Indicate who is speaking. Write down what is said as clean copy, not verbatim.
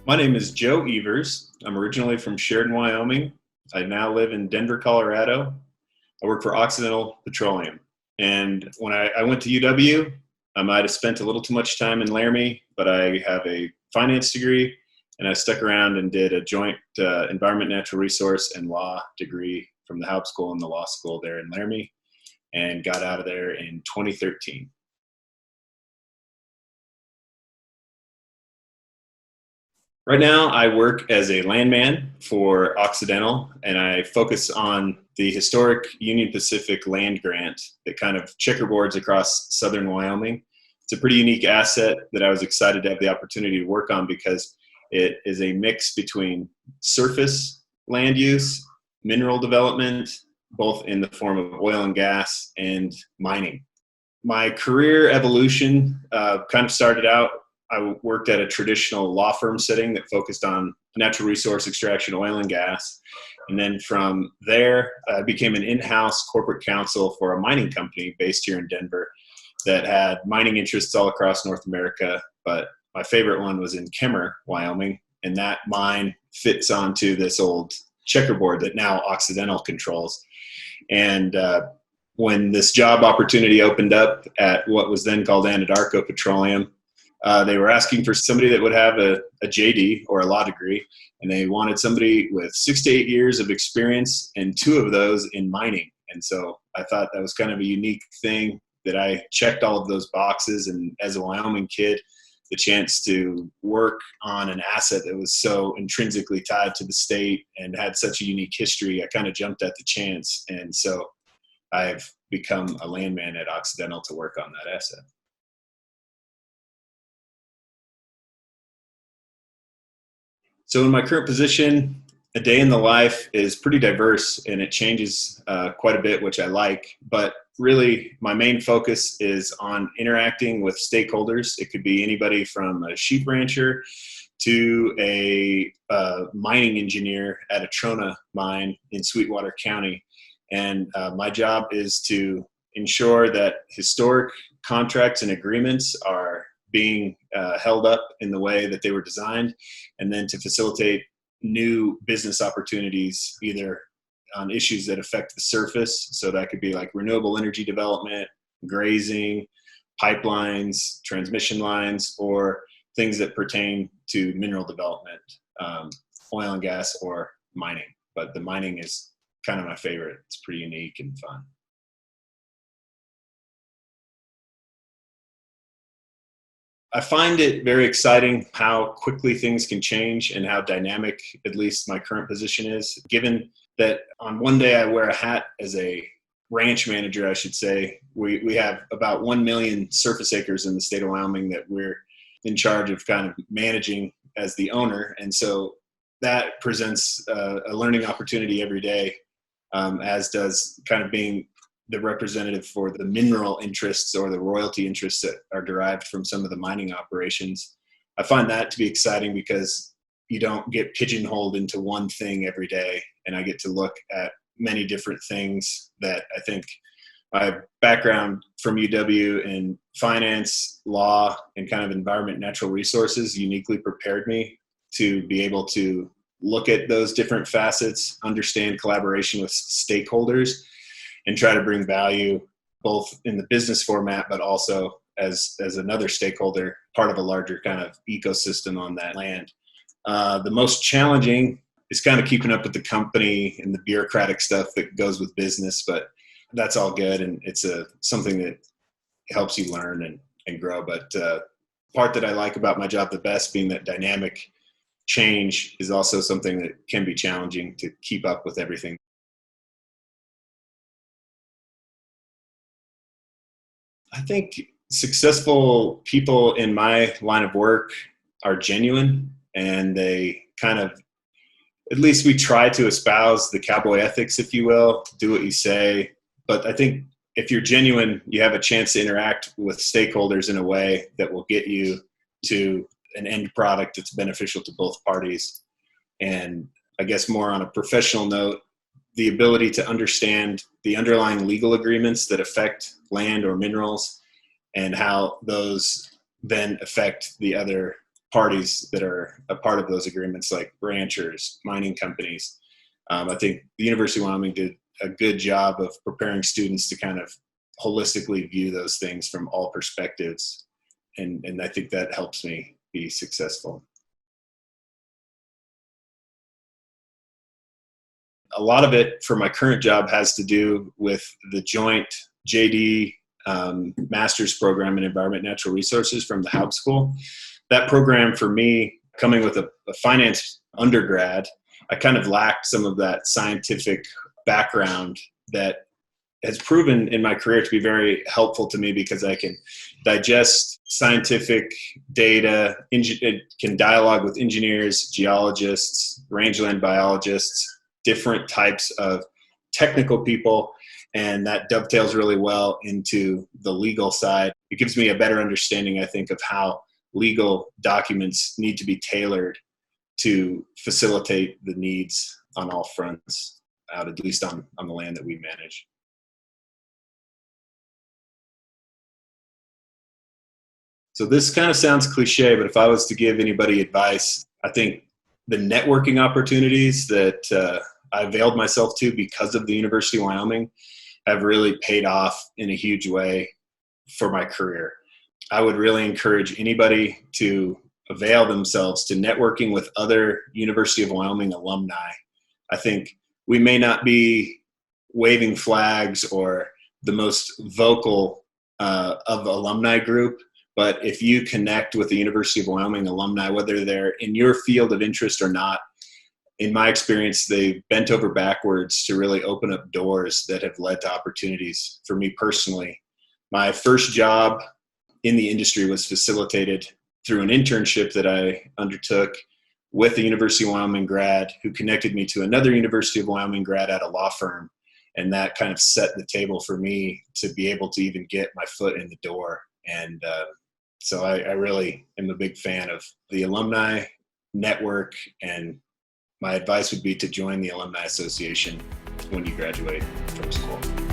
Speaker 1: My name is Joe Evers. I'm originally from Sheridan, Wyoming. I now live in Denver, Colorado. I work for Occidental Petroleum. And when I went to UW, I might have spent a little too much time in Laramie, but I have a finance degree, and I stuck around and did a joint environment, natural resource, and law degree from the Haupt School and the law school there in Laramie, and got out of there in 2013. Right now, I work as a landman for Occidental, and I focus on the historic Union Pacific land grant that kind of checkerboards across southern Wyoming. It's a pretty unique asset that I was excited to have the opportunity to work on because it is a mix between surface land use, mineral development, both in the form of oil and gas, and mining. My career evolution kind of started out. I worked at a traditional law firm setting that focused on natural resource extraction, oil and gas. And then from there, I became an in-house corporate counsel for a mining company based here in Denver that had mining interests all across North America. But my favorite one was in Kemmer, Wyoming. And that mine fits onto this old checkerboard that now Occidental controls. And when this job opportunity opened up at what was then called Anadarko Petroleum, they were asking for somebody that would have a JD or a law degree, and they wanted somebody with 6 to 8 years of experience, and 2 of those in mining. And so I thought that was kind of a unique thing that I checked all of those boxes. And as a Wyoming kid, the chance to work on an asset that was so intrinsically tied to the state and had such a unique history, I kind of jumped at the chance. And so I've become a landman at Occidental to work on that asset. So in my current position, a day in the life is pretty diverse, and it changes quite a bit, which I like. But really, my main focus is on interacting with stakeholders. It could be anybody from a sheep rancher to a mining engineer at a Trona mine in Sweetwater County. And my job is to ensure that historic contracts and agreements are being held up in the way that they were designed, and then to facilitate new business opportunities, either on issues that affect the surface. So that could be like renewable energy development, grazing, pipelines, transmission lines, or things that pertain to mineral development, oil and gas, or mining. But the mining is kind of my favorite. It's pretty unique and fun. I find it very exciting how quickly things can change and how dynamic, at least my current position is. Given that on one day I wear a hat as a ranch manager, I should say, we have about 1 million surface acres in the state of Wyoming that we're in charge of kind of managing as the owner. And so that presents a learning opportunity every day, as does kind of being the representative for the mineral interests or the royalty interests that are derived from some of the mining operations. I find that to be exciting because you don't get pigeonholed into one thing every day, and I get to look at many different things that I think my background from UW in finance, law, and kind of environment, natural resources uniquely prepared me to be able to look at those different facets, understand collaboration with stakeholders, and try to bring value both in the business format, but also as another stakeholder, part of a larger kind of ecosystem on that land. The most challenging is kind of keeping up with the company and the bureaucratic stuff that goes with business, but that's all good. And it's something that helps you learn and grow. But part that I like about my job the best, being that dynamic change, is also something that can be challenging to keep up with everything. I think successful people in my line of work are genuine, and they kind of, at least we try to espouse the cowboy ethics, if you will, do what you say. But I think if you're genuine, you have a chance to interact with stakeholders in a way that will get you to an end product that's beneficial to both parties. And I guess more on a professional note, the ability to understand the underlying legal agreements that affect land or minerals and how those then affect the other parties that are a part of those agreements, like ranchers, mining companies. I think the University of Wyoming did a good job of preparing students to kind of holistically view those things from all perspectives. And I think that helps me be successful. A lot of it for my current job has to do with the joint JD master's program in environment and natural resources from the Haub School. That program for me, coming with a finance undergrad, I kind of lacked some of that scientific background that has proven in my career to be very helpful to me, because I can digest scientific data, can dialogue with engineers, geologists, rangeland biologists, different types of technical people, and that dovetails really well into the legal side. It gives me a better understanding, I think, of how legal documents need to be tailored to facilitate the needs on all fronts, out at least on the land that we manage. So this kind of sounds cliche, but if I was to give anybody advice, I think the networking opportunities that I availed myself to because of the University of Wyoming have really paid off in a huge way for my career. I would really encourage anybody to avail themselves to networking with other University of Wyoming alumni. I think we may not be waving flags or the most vocal of alumni group, but if you connect with the University of Wyoming alumni, whether they're in your field of interest or not, in my experience, they've bent over backwards to really open up doors that have led to opportunities for me personally. My first job in the industry was facilitated through an internship that I undertook with a University of Wyoming grad who connected me to another University of Wyoming grad at a law firm. And that kind of set the table for me to be able to even get my foot in the door. And so I really am a big fan of the alumni network, and my advice would be to join the Alumni Association when you graduate from school.